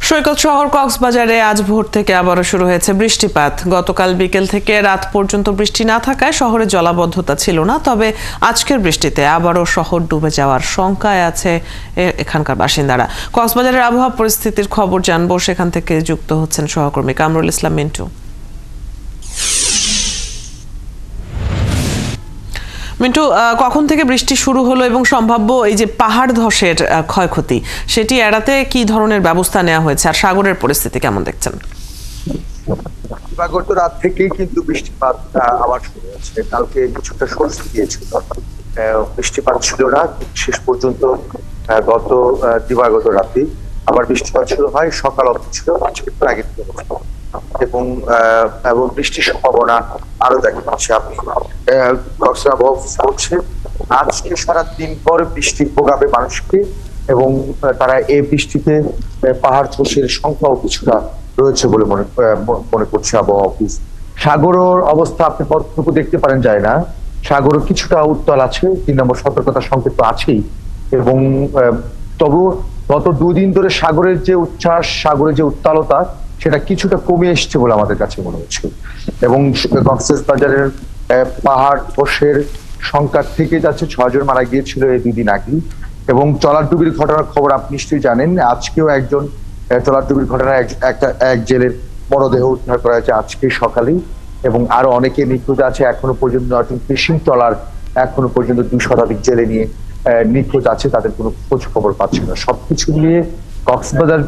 সৈকত শহর কক্সবাজারে আজ ভোর থেকে আবারও শুরু হয়েছে বৃষ্টিপাত। গতকাল বিকেল থেকে রাত পর্যন্ত বৃষ্টি না থাকায় শহরে জলাবদ্ধতা ছিল না, তবে আজকের বৃষ্টিতে আবারও শহর ডুবে যাওয়ার শঙ্কায় আছে এখানকার বাসিন্দারা। কক্সবাজারের আবহাওয়া পরিস্থিতির খবর জানবো, সেখান থেকে যুক্ত হচ্ছেন সহকর্মী কামরুল ইসলাম মিন্টু। মিন্টু, কখন থেকে বৃষ্টি শুরু হলো এবং সম্ভাব্য এই যে পাহাড় ধসের ক্ষয়ক্ষতি সেটি এড়াতে কি ধরনের ব্যবস্থা নেওয়া হয়েছে, আর সাগরের পরিস্থিতি কেমন দেখছেন? গত রাত থেকেই কিন্তু বৃষ্টিপাত আবার শুরু হয়েছে। কালকে কিছুটা স্বস্তি দিয়েছিল, বৃষ্টিপাত ছিল না শেষ পর্যন্ত। গত দিবাগত রাতে আবার বৃষ্টিপাত শুরু হয়, সকাল অবধি ছিল, আজকে আগে এবং বৃষ্টির সম্ভাবনা আরো দেখা যাচ্ছে। আপনি করছে আজকে সারাদিন পর বৃষ্টি ভোগাবে মানুষকে, এবং তারা এই বৃষ্টিতে পাহাড় ধসের সংখ্যাও কিছুটা রয়েছে বলে মনে করছে আবহাওয়া অফিস। সাগরের অবস্থা আপনি কতটুকু দেখতে পারেন যায় না, সাগরও কিছুটা উত্তাল আছে, 3 নম্বর সতর্কতা সংকেত তো আছেই। এবং তবুও গত 2 দিন ধরে সাগরের যে উচ্ছ্বাস, সাগরের যে উত্তালতা, সেটা কিছুটা কমে এসছে বলে আমাদের কাছে মনে হচ্ছে। এবং কক্সবাজারের পাহাড় ধসের সংখ্যা থেকে যাচ্ছে, 6 জন মারা গিয়েছিল এই 2 দিন আগে। এবং ট্রলারডুবির ঘটনার খবর আপনি নিশ্চয়ই জানেন, আজকেও একজন ট্রলারডুবির ঘটনায় এক জেলের মরদেহ উদ্ধার করা হয়েছে আজকে সকালেই। এবং আরো অনেকে নিখোঁজ আছে এখনো পর্যন্ত। একজন ফিশিং ট্রলার এখনো পর্যন্ত 2 শতাধিক জেলে নিয়ে নিখোঁজ আছে, তাদের কোনো খোঁজ খবর পাচ্ছে না। সবকিছু মিলিয়ে কক্সবাজার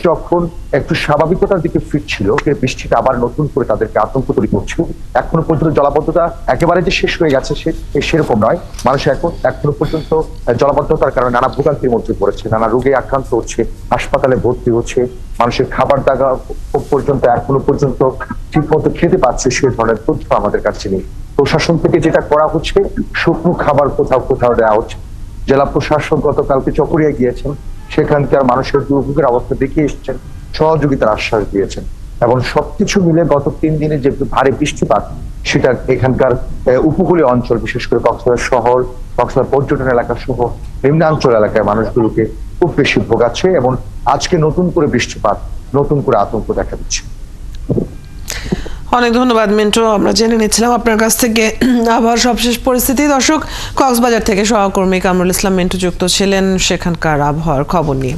যখন একটু স্বাভাবিকতার দিকে ফিরছিল, বৃষ্টিটা আবার নতুন করে তাদেরকে আতঙ্ক তৈরি করছে। এখনো পর্যন্ত জলাবদ্ধতা একেবারে যে শেষ হয়ে গেছে সেরকম নয়। মানুষ এখনো পর্যন্ত জলাবদ্ধতার কারণে নানা ভোগান্তির মধ্যে পড়েছে, নানা রোগে আক্রান্ত হচ্ছে, হাসপাতালে ভর্তি হচ্ছে। মানুষের খাবার দাগা পর্যন্ত এখনো পর্যন্ত ঠিক মতো খেতে পাচ্ছে, সে ধরনের তথ্য আমাদের কাছে নেই। প্রশাসন থেকে যেটা করা হচ্ছে, শুকনো খাবার কোথাও কোথাও দেওয়া হচ্ছে। জেলা প্রশাসন গতকালকে চকরিয়া গিয়েছেন, সেখানকার মানুষের দুর্ভোগের অবস্থা দেখে এসেছেন, সহযোগিতার আশ্বাস দিয়েছেন। এবং সবকিছু মিলে গত 3 দিনে যে ভারী বৃষ্টিপাত, সেটা এখানকার উপকূলীয় অঞ্চল, বিশেষ করে কক্সবাজার শহর, কক্সবাজার পর্যটন এলাকা সহ নিম্নাঞ্চল এলাকায় মানুষগুলোকে খুব বেশি ভোগাচ্ছে। এবং আজকে নতুন করে বৃষ্টিপাত নতুন করে আতঙ্ক দেখা দিচ্ছে। অনেক ধন্যবাদ মিন্টু, আমরা জেনে নিচ্ছিলাম আপনার কাছ থেকে আবহাওয়ার সবশেষ পরিস্থিতি। দর্শক, কক্সবাজার থেকে সহকর্মী কামরুল ইসলাম মিন্টু যুক্ত ছিলেন সেখানকার আবহাওয়ার খবর নিয়ে।